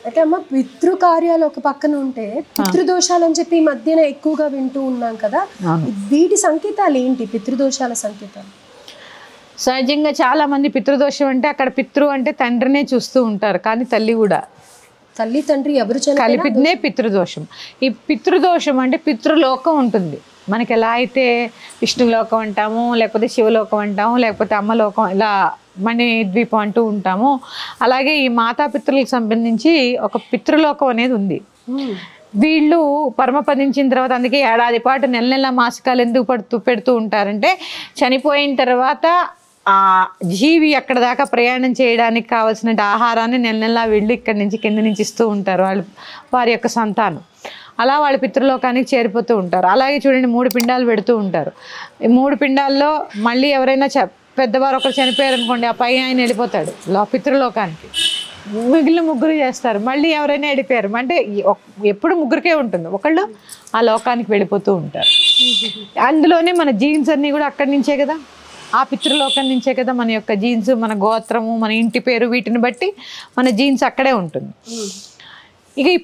అయితే అమ్మ పితృకార్యాలు ఒక పక్కన ఉంటే పితృదోషాలు అని చెప్పి ఈ మధ్యన ఎక్కువగా వింటూ ఉన్నాం కదా, వీటి సంకేతాలు ఏంటి? పితృదోషాల సంకేతాలు సహజంగా చాలా మంది పితృదోషం అంటే అక్కడ పితృ అంటే తండ్రినే చూస్తూ ఉంటారు, కానీ తల్లి కూడా తల్లి తండ్రి ఎవరు కలిపినే పితృదోషం. ఈ పితృదోషం అంటే పితృలోకం ఉంటుంది మనకి. ఎలా అయితే విష్ణులోకం అంటాము, లేకపోతే శివలోకం అంటాము, లేకపోతే అమ్మలోకం, ఇలా మణి ద్వీపం అంటూ ఉంటాము, అలాగే ఈ మాతాపితృలకు సంబంధించి ఒక పితృలోకం అనేది ఉంది. వీళ్ళు పరమపదించిన తర్వాత, అందుకే ఏడాది పాటు నెల నెల మాసికాలు ఎందుకు పెడుతూ ఉంటారంటే, చనిపోయిన తర్వాత ఆ జీవి అక్కడ దాకా ప్రయాణం చేయడానికి కావాల్సిన ఆహారాన్ని నెల నెలా వీళ్ళు ఇక్కడి నుంచి కింద నుంచి ఇస్తూ ఉంటారు వారి యొక్క సంతానం. అలా వాళ్ళ పితృలోకానికి చేరిపోతూ ఉంటారు. అలాగే చూడండి 3 పిండాలు పెడుతూ ఉంటారు. ఈ 3 పిండాల్లో మళ్ళీ ఎవరైనా పెద్దవారు ఒకరు చనిపోయారు అనుకోండి, ఆ పై ఆయన వెళ్ళిపోతాడు పితృలోకానికి, మిగిలిన 3 చేస్తారు. మళ్ళీ ఎవరైనా వెళ్ళిపోయారు అంటే ఎప్పుడు 3కే ఉంటుంది, ఒకళ్ళు ఆ లోకానికి వెళ్ళిపోతూ ఉంటారు. అందులోనే మన జీన్స్ అన్నీ కూడా అక్కడి నుంచే కదా, ఆ పితృలోకం నుంచే కదా మన యొక్క జీన్స్, మన గోత్రము, మన ఇంటి పేరు, వీటిని బట్టి మన జీన్స్ అక్కడే ఉంటుంది. ఇక ఈ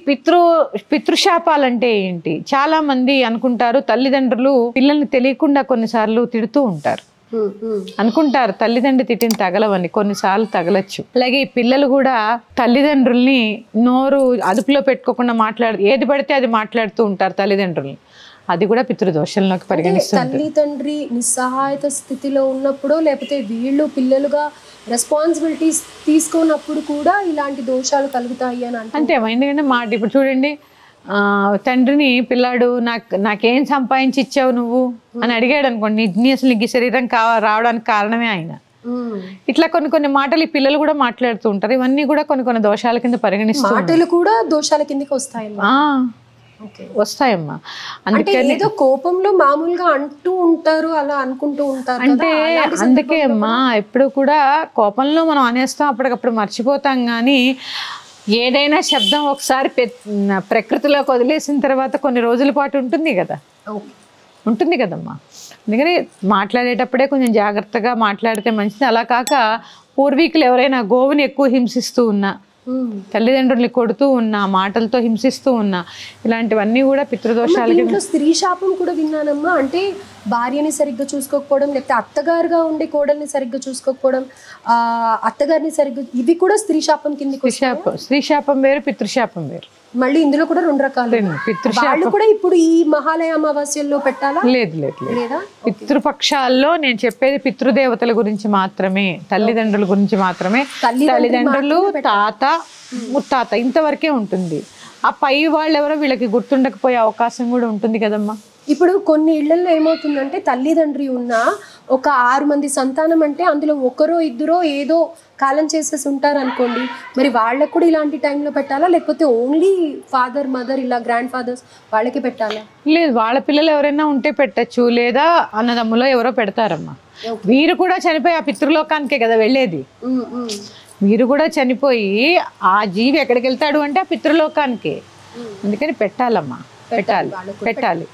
పితృశాపాలు అంటే ఏంటి? చాలా మంది అనుకుంటారు తల్లిదండ్రులు పిల్లల్ని తెలియకుండా కొన్నిసార్లు తిడుతూ ఉంటారు, అనుకుంటారు తల్లిదండ్రి తిట్టిన తగలవని, కొన్నిసార్లు తగలచ్చు. అలాగే ఈ పిల్లలు కూడా తల్లిదండ్రుల్ని నోరు అదుపులో పెట్టుకోకుండా ఏది పడితే అది మాట్లాడుతూ ఉంటారు తల్లిదండ్రుల్ని. అది కూడా పితృదోషంలోకి పరిగణిస్తుంది. తల్లి తండ్రి నిస్సహాయత స్థితిలో ఉన్నప్పుడు, లేకపోతే వీళ్ళు పిల్లలుగా రెస్పాన్సిబిలిటీస్ తీసుకున్నప్పుడు కూడా ఇలాంటి దోషాలు కలుగుతాయి అని అంటే. ఎందుకంటే ఇప్పుడు చూడండి, తండ్రిని పిల్లాడు నాకేం సంపాదించి ఇచ్చావు నువ్వు అని అడిగాడు అనుకోండి, నీ అసలు నీకు శరీరం రావడానికి కారణమే ఆయన. ఇట్లా కొన్ని మాటలు ఈ పిల్లలు కూడా మాట్లాడుతూ ఉంటారు. ఇవన్నీ కూడా కొన్ని దోషాల కింద పరిగణిస్తారు. మాటలు కూడా దోషాల కిందకి వస్తాయమ్మా. అందుకే ఏదో కోపంలో మామూలుగా అంటూ ఉంటారు, అలా అనుకుంటూ ఉంటారు అంటే. అందుకే అమ్మా ఎప్పుడు కూడా కోపంలో మనం అనేస్తాం, అప్పటికప్పుడు మర్చిపోతాం. కానీ ఏదైనా శబ్దం ఒకసారి ప్రకృతిలోకి వదిలేసిన తర్వాత కొన్ని రోజుల పాటు ఉంటుంది కదమ్మా. అందుకని మాట్లాడేటప్పుడే కొంచెం జాగ్రత్తగా మాట్లాడితే మంచిది. అలా కాక పూర్వీకులు ఎవరైనా గోవుని ఎక్కువ హింసిస్తూ ఉన్నా, తల్లిదండ్రుల్ని కొడుతూ ఉన్నా, మాటలతో హింసిస్తూ ఉన్నా, ఇలాంటివన్నీ కూడా పితృదోషాలకి. స్త్రీ శాపం కూడా విన్నానమ్మా. అంటే భార్యని సరిగ్గా చూసుకోకపోవడం, లేకపోతే అత్తగారుగా ఉండే కోడల్ని సరిగ్గా చూసుకోకపోవడం, అత్తగారిని సరిగ్గా, ఇవి కూడా స్త్రీ శాపం కింద. స్త్రీ శాపం వేరు, పితృశాపం వేరు. మళ్ళీ ఇందులో కూడా 2 రకాలు. పితృశాపం కూడా ఇప్పుడు ఈ మహాలయ అమావాస్యల్లో పెట్టాలా? లేదా పితృపక్షాల్లో నేను చెప్పేది పితృదేవతల గురించి మాత్రమే, తల్లిదండ్రుల గురించి మాత్రమే. తల్లిదండ్రులు, తాత, ముత్తాత ఇంతవరకే ఉంటుంది. ఆ పై వాళ్ళు ఎవరో వీళ్ళకి గుర్తుండకపోయే అవకాశం కూడా ఉంటుంది కదమ్మా. ఇప్పుడు కొన్ని ఇళ్లలో ఏమవుతుందంటే తల్లిదండ్రి ఉన్న ఒక 6 మంది సంతానం అంటే అందులో ఒకరో ఇద్దరో ఏదో కాలం చేసేసి ఉంటారు అనుకోండి, మరి వాళ్ళకు కూడా ఇలాంటి టైంలో పెట్టాలా, లేకపోతే ఓన్లీ ఫాదర్ మదర్ ఇలా గ్రాండ్ ఫాదర్స్ వాళ్ళకి పెట్టాలా? లేదు, వాళ్ళ పిల్లలు ఎవరైనా ఉంటే పెట్టచ్చు, లేదా అన్నదమ్ములో ఎవరో పెడతారమ్మా. వీరు కూడా చనిపోయి ఆ పితృలోకానికే కదా వెళ్ళేది. వీరు కూడా చనిపోయి ఆ జీవి ఎక్కడికి వెళ్తాడు అంటే ఆ పితృలోకానికే. అందుకని పెట్టాలమ్మా, పెట్టాలి.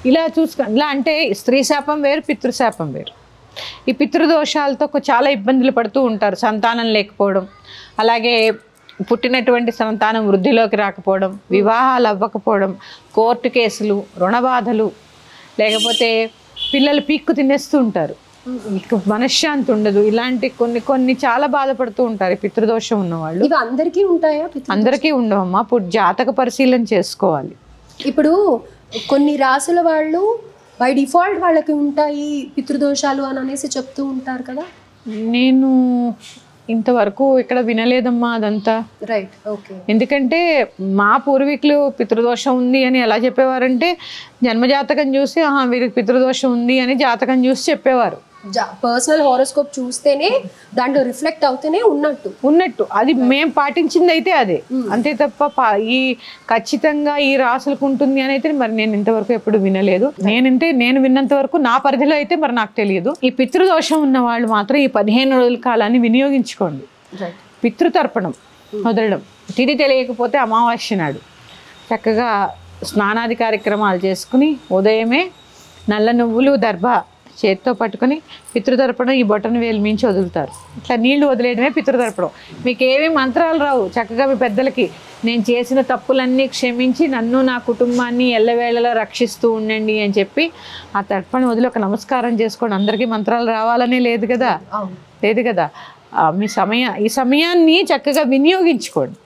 ఇలా చూసుకొని, ఇలా అంటే స్త్రీ శాపం వేరు, పితృశాపం వేరు. ఈ పితృదోషాలతో చాలా ఇబ్బందులు పడుతూ ఉంటారు. సంతానం లేకపోవడం, అలాగే పుట్టినటువంటి సంతానం వృద్ధిలోకి రాకపోవడం, వివాహాలు అవ్వకపోవడం, కోర్టు కేసులు, రుణబాధలు, లేకపోతే పిల్లలు పీక్కు తినేస్తూ ఉంటారు, మనశ్శాంతి ఉండదు. ఇలాంటి కొన్ని చాలా బాధపడుతూ ఉంటారు పితృదోషం ఉన్నవాళ్ళు. ఇవి అందరికీ ఉంటాయా? అందరికీ ఉండవమ్మా. జాతక పరిశీలన చేసుకోవాలి. ఇప్పుడు కొన్ని రాసుల వాళ్ళు బై డిఫాల్ట్ వాళ్ళకి ఉంటాయి పితృదోషాలు అని అనేసి చెప్తూ ఉంటారు కదా. నేను ఇంతవరకు ఇక్కడ వినలేదమ్మా అదంతా. Right, okay. ఎందుకంటే మా పూర్వీకులు పితృదోషం ఉంది అని ఎలా చెప్పేవారంటే, జన్మజాతకం చూసి వీరికి పితృదోషం ఉంది అని జాతకం చూసి చెప్పేవారు. పర్సనల్ హారోస్కోప్ చూస్తేనే దాంట్లో రిఫ్లెక్ట్ అవుతూనే ఉన్నట్టు అది మేము పాటించింది అయితే అదే, అంతే తప్ప ఖచ్చితంగా ఈ రాసులకు ఉంటుంది అని అయితే మరి నేను ఇంతవరకు ఎప్పుడు వినలేదు. నేను విన్నంత వరకు నా పరిధిలో అయితే మరి నాకు తెలియదు. ఈ పితృదోషం ఉన్న వాళ్ళు మాత్రం ఈ 15 రోజుల కాలాన్ని వినియోగించుకోండి. పితృతర్పణం వదలడం, తిది తెలియకపోతే అమావాస్య నాడు చక్కగా స్నానాది కార్యక్రమాలు చేసుకుని ఉదయమే నల్ల నువ్వులు, దర్భ చేత్తో పట్టుకొని పితృతర్పణం ఈ బొటన వేలు మించి వదులుతారు. ఇట్లా నీళ్లు వదిలేయడమే పితృతర్పణం. మీకు ఏమీ మంత్రాలు రావు, చక్కగా మీ పెద్దలకి నేను చేసిన తప్పులన్నీ క్షమించి నన్ను నా కుటుంబాన్ని ఎల్లవేళలా రక్షిస్తూ ఉండండి అని చెప్పి ఆ తర్పణ వదిలి ఒక నమస్కారం చేసుకోండి. అందరికీ మంత్రాలు రావాలనే లేదు కదా, లేదు కదా. ఈ సమయాన్ని చక్కగా వినియోగించుకోండి.